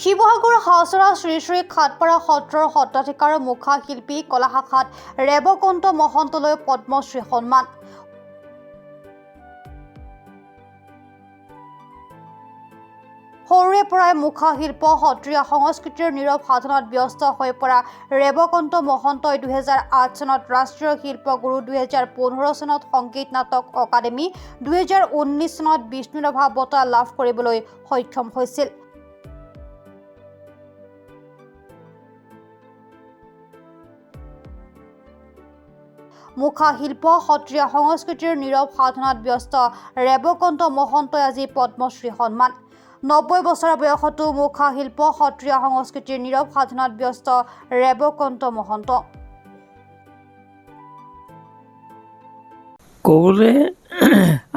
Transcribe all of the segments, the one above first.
শিৱসাগৰ হাউচৰা শ্ৰী শ্ৰী খাটপাৰা সত্ৰৰ সত্ৰাধিকাৰ মুখা শিল্পী কলা শাখাত ৰেৱকন্ত মহন্তলৈ পদ্মশ্ৰী সন্মান। সৰুৰে পৰাই মুখা শিল্প সত্ৰীয়া সংস্কৃতিৰ নীৰৱ সাধনাত ব্যস্ত হৈ পৰা ৰেৱকন্ত মহন্তই 2008 চনত ৰাষ্ট্ৰীয় শিল্পগুৰু, 2015 চনত সংগীত নাটক অকাডেমী, 2019 চনত বিষ্ণুৰাভা বঁটা লাভ কৰিবলৈ সক্ষম হৈছিল। মুখা শিল্প সত্ৰীয়া সংস্কৃতিৰ নীৰৱ সাধনাত ব্যস্ত ৰেৱকন্ত মহন্তই আজি পদ্মশ্ৰী সন্মান। 90 বছৰ বয়সতো মুখা শিল্প সত্ৰীয়া সংস্কৃতিৰ নীৰৱ সাধনাত ব্যস্ত ৰেৱকন্ত মহন্ত। ক'বলৈ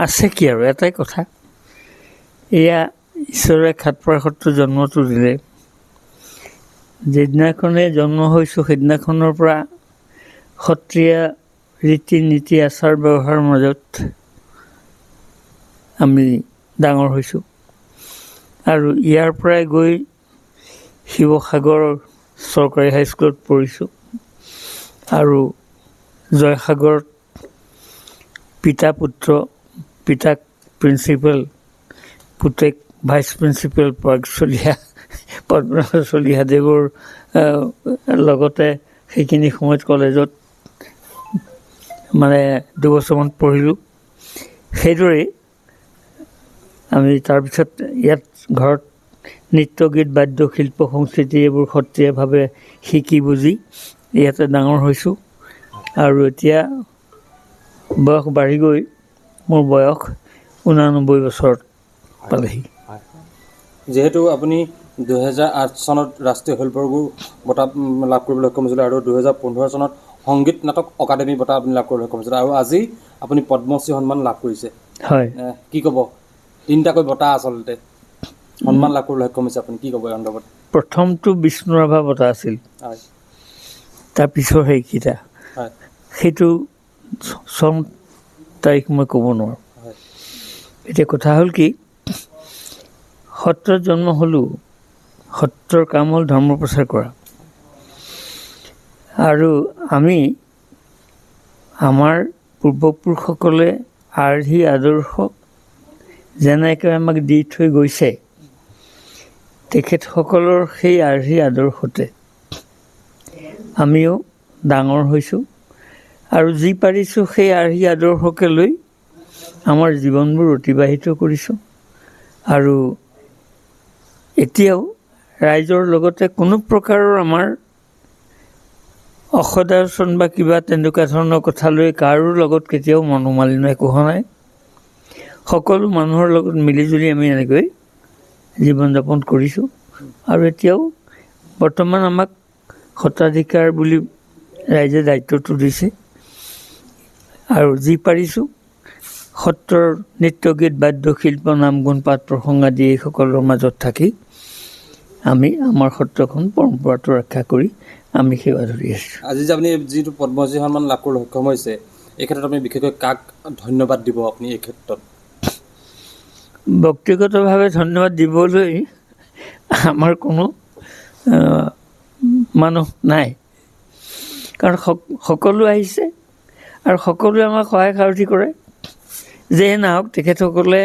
আছে কি আৰু এটাই কথা, এয়া ঈশ্বৰে খাটপাৰা সত্ৰৰ জন্মটো দিলে। যিদিনাখনে জন্ম হৈছোঁ সেইদিনাখনৰ পৰা সত্ৰীয়া ৰীতি নীতি আচাৰ ব্যৱহাৰৰ মাজত আমি ডাঙৰ হৈছোঁ আৰু ইয়াৰ পৰাই গৈ শিৱসাগৰ চৰকাৰী হাইস্কুলত পঢ়িছোঁ আৰু জয়সাগৰত পিতা পুত্ৰ, পিতাক প্ৰিন্সিপাল, পুতেক ভাইচ প্ৰিন্সিপাল পৰাগ চলিহা, পদ্মনাভ চলিহাদেৱৰ লগতে সেইখিনি সময়ত কলেজত মানে 2 বছৰমান পঢ়িলোঁ। সেইদৰেই আমি তাৰপিছত ইয়াত ঘৰত নৃত্য গীত বাদ্য শিল্প সংস্কৃতি এইবোৰ সত্ৰীয়াভাৱে শিকি বুজি ইয়াতে ডাঙৰ হৈছোঁ আৰু এতিয়া বয়স বাঢ়ি গৈ মোৰ বয়স 89 বছৰত পালেহি। যিহেতু আপুনি 2008 চনত ৰাষ্ট্ৰীয় শিল্পগুৰু বঁটা লাভ কৰিবলৈ সক্ষম হৈছিলে আৰু 2015 চনত সংগীত নাটক অকাডেমী বঁটা আপুনি লাভ কৰিবলৈ সক্ষম হৈছিলে আৰু আজি আপুনি পদ্মশ্ৰী সন্মান লাভ কৰিছে। হয়, কি ক'ব? 3টাকৈ বঁটা আচলতে সন্মান লাভ কৰিবলৈ সক্ষম হৈছে, আপুনি কি ক'ব এই সন্দৰ্ভত? প্ৰথমটো বিষ্ণুৰাভা বঁটা আছিল, হয়, তাৰপিছৰ সেইকেইটা, হয়, সেইটো চন তাৰিখ মই ক'ব নোৱাৰোঁ। হয়, এতিয়া কথা হ'ল কি, সত্ৰত জন্ম হ'লোঁ, সত্ৰৰ কাম হ'ল ধৰ্ম প্ৰচাৰ কৰা আৰু আমি আমাৰ পূৰ্বপুৰুষসকলে আৰ্হি আদৰ্শ যেনেকৈ আমাক দি থৈ গৈছে, তেখেতসকলৰ সেই আৰ্হি আদৰ্শতে আমিও ডাঙৰ হৈছোঁ আৰু যি পাৰিছোঁ সেই আৰ্হি আদৰ্শকে লৈ আমাৰ জীৱনবোৰ অতিবাহিত কৰিছোঁ আৰু এতিয়াও ৰাইজৰ লগতে কোনো প্ৰকাৰৰ আমাৰ অসদাচৰণ বা কিবা তেনেকুৱা ধৰণৰ কথা লৈ কাৰো লগত কেতিয়াও মনোমালিন্য একো হোৱা নাই। সকলো মানুহৰ লগত মিলিজুলি আমি এনেকৈ জীৱন যাপন কৰিছোঁ আৰু এতিয়াও বৰ্তমান আমাক সত্ৰাধিকাৰ বুলি ৰাইজে দায়িত্বটো দিছে আৰু যি পাৰিছোঁ সত্ৰৰ নৃত্য গীত বাদ্য শিল্প নাম গুণ পাঠ প্ৰসংগ আদি এইসকলৰ মাজত থাকি আমি আমাৰ সত্ৰখন পৰম্পৰাটো ৰক্ষা কৰি আমি সেৱা ধৰি আছোঁ। আজি যে আপুনি যিটো পদ্মশ্ৰী সন্মান লাভ কৰিবলৈ সক্ষম হৈছে, এই ক্ষেত্ৰত আপুনি বিশেষকৈ কাক ধন্যবাদ দিব? আপুনি এই ক্ষেত্ৰত ব্যক্তিগতভাৱে ধন্যবাদ দিবলৈ আমাৰ কোনো মানুহ নাই, কাৰণ সকলো আহিছে আৰু সকলোৱে আমাক সহায় সাৰথি কৰে। যে নহওক তেখেতসকলে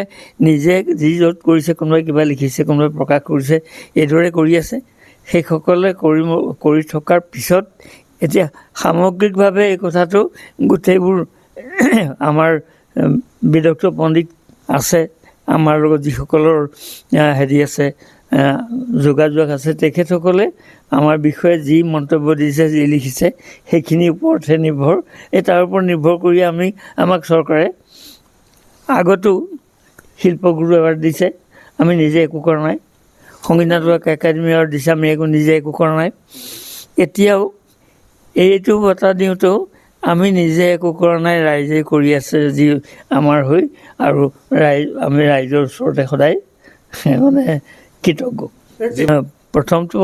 নিজে যি য'ত কৰিছে, কোনোবাই কিবা লিখিছে, কোনোবাই প্ৰকাশ কৰিছে, এইদৰে কৰি আছে। সেইসকলে কৰি থকাৰ পিছত এতিয়া সামগ্ৰিকভাৱে এই কথাটো গোটেইবোৰ আমাৰ বিদগ্ধ পণ্ডিত আছে, আমাৰ লগত যিসকলৰ আছে যোগাযোগ আছে, তেখেতসকলে আমাৰ বিষয়ে যি মন্তব্য দিছে, যি লিখিছে সেইখিনিৰ ওপৰতহে নিৰ্ভৰ। তাৰ ওপৰত নিৰ্ভৰ কৰি আমাক চৰকাৰে আগতো শিল্পগুৰু এৱাৰ্ড দিছে, আমি নিজে একো কৰা নাই। সংগীত নাটক একাডেমি এৱাৰ্ড দিছে, আমি নিজে একো কৰা নাই। এতিয়াও এইটো বঁটা দিওঁতেও আমি নিজে একো কৰা নাই, ৰাইজে কৰি আছে যি আমাৰ হৈ, আৰু আমি ৰাইজৰ ওচৰতে সদায় মানে কৃতজ্ঞ। প্ৰথমটো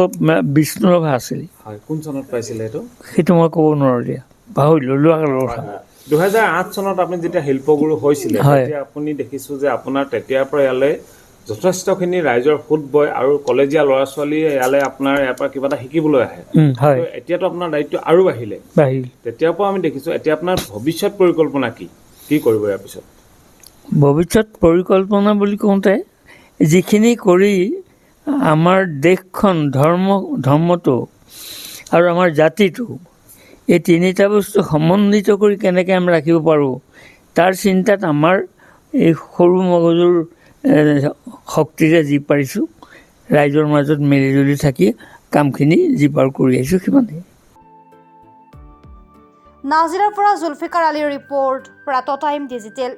বিষ্ণুৰাভা আছিল। কোন চনত পাইছিলে এইটো? সেইটো মই ক'ব নোৱাৰোঁ, দিয়া পাহৰিলোঁ, লোৱা কালৰ কথা। 2008 চনত আপুনি যেতিয়া শিল্পগুৰু হৈছিলে, তেতিয়া আপুনি দেখিছোঁ যে আপোনাৰ তেতিয়াৰ পৰা ইয়ালৈ যথেষ্টখিনি ৰাইজৰ সোঁত বয় আৰু কলেজীয়া ল'ৰা ছোৱালীয়ে ইয়ালৈ আপোনাৰ ইয়াৰ পৰা কিবা এটা শিকিবলৈ আহে হয় তো এতিয়াতো আপোনাৰ দায়িত্ব আৰু বাঢ়িলে বাহিৰ তেতিয়াৰ পৰা আমি দেখিছোঁ এতিয়া আপোনাৰ ভৱিষ্যত পৰিকল্পনা কি কৰিব ইয়াৰ পিছত ভৱিষ্যত পৰিকল্পনা বুলি কওঁতে যিখিনি কৰি আমাৰ দেশখন ধৰ্মটো আৰু আমাৰ জাতিটো এই তিনিটা বস্তু সমন্বিত কৰি কেনেকৈ আমি ৰাখিব পাৰোঁ তাৰ চিন্তাত আমাৰ এই সৰু মগজুৰ শক্তিৰে যি পাৰিছোঁ ৰাইজৰ মাজত মিলিজুলি থাকি কামখিনি যি পাৰোঁ কৰি আহিছোঁ সিমানেই নাজিৰাৰ পৰা জুলফিকাৰ আলীৰ ৰিপৰ্ট প্ৰাত টাইম ডিজিটেল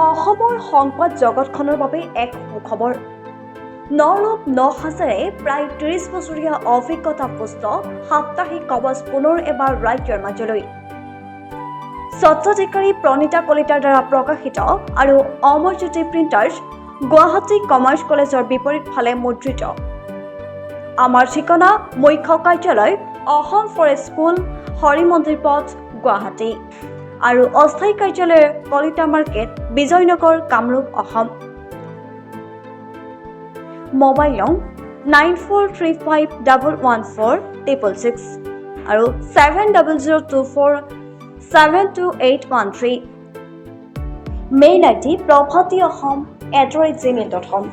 অসমৰ সংবাদ জগতখনৰ বাবে এক সুখবৰ নৰূপ নসাজেৰে প্ৰায় ৩০ বছৰীয়া অভিজ্ঞতা পুষ্ট সাপ্তাহিক কবচ পুনৰ এবাৰ ৰাজ্যৰ মাজলৈ স্বত্বাধিকাৰী প্ৰণীতা কলিতাৰ দ্বাৰা প্ৰকাশিত আৰু অমৰজ্যোতি প্ৰিণ্টাৰ্ছ গুৱাহাটী কমাৰ্চ কলেজৰ বিপৰীত ফালে মুদ্ৰিত আমাৰ ঠিকনা মুখ্য কাৰ্যালয় অসম ফৰেষ্ট স্কুল হৰি মন্দিৰ পথ গুৱাহাটী আৰু অস্থায়ী কাৰ্যালয় কলিতা মাৰ্কেট বিজয়নগৰ কামৰূপ অসম মোবাইল নং 9435114666 আৰু 7024722813 মেইল আইডি prabhati.ahom@gmail.com